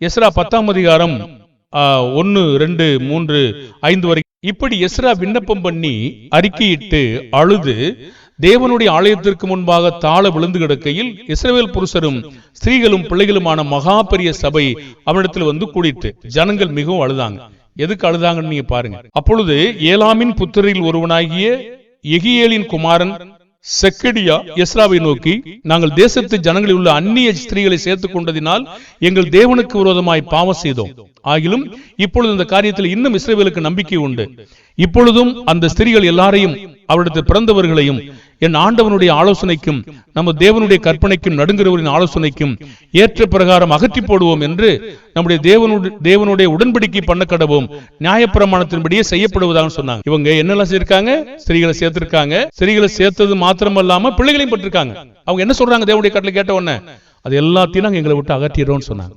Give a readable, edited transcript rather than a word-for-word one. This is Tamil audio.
எஸ்ரா 10ஆம் அதிகாரம் 1, 2, 3, 5 வரை. இப்படி எஸ்ரா விண்ணப்பம் பண்ணி அறிக்கையிட்டு அழுது தேவனுடைய ஆலயத்திற்கு முன்பாக தாழ விழுந்து கிடக்கையில் இஸ்ரவேல் புருஷரும் ஸ்திரீகளும் பிள்ளைகளுமான மகா பெரிய சபை அவனிடத்தில் வந்து கூடிட்டு ஜனங்கள் மிகவும் அழுதாங்க. எதுக்கு அழுதாங்கன்னு நீங்க பாருங்க. அப்பொழுது ஏலாமின் புத்திரில் ஒருவனாகிய எகியேலின் குமாரன் செக்கடியா எஸ்ராவை நோக்கி, நாங்கள் தேசத்து ஜனங்களில் உள்ள அந்நிய ஸ்திரீகளை சேர்த்துக் கொண்டதினால் எங்கள் தேவனுக்கு விரோதமாய் பாவம் செய்தோம். ஆகிலும் இப்பொழுது இந்த காரியத்தில் இன்னும் இஸ்ரவேலுக்கு நம்பிக்கை உண்டு. இப்பொழுதும் அந்த ஸ்திரீகள் எல்லாரையும் அவரிடத்தில் பிறந்தவர்களையும் என் ஆண்டவனுடைய ஆலோசனைக்கும் நம்ம தேவனுடைய கற்பனைக்கும் நடுங்கிறவரின் ஆலோசனைக்கும் ஏற்ற பிரகாரம் அகற்றி போடுவோம் என்று நம்முடைய தேவனுடைய உடன்படிக்கை பண்ண கடவோம், நியாயப்பிரமாணத்தின்படியே செய்யப்படுவதாக சொன்னாங்க. இவங்க என்னெல்லாம் சேர்க்காங்க? ஸ்திரீகளை சேர்த்திருக்காங்க. ஸ்திரீகளை சேர்த்தது மாத்திரமல்லாம பிள்ளைகளையும் பட்டிருக்காங்க. அவங்க என்ன சொல்றாங்க? தேவனுடைய கட்டளை கேட்ட உடனே அது எல்லாத்தையும் நாங்க எங்களை விட்டு அகற்றிடுறோம்னு சொன்னாங்க.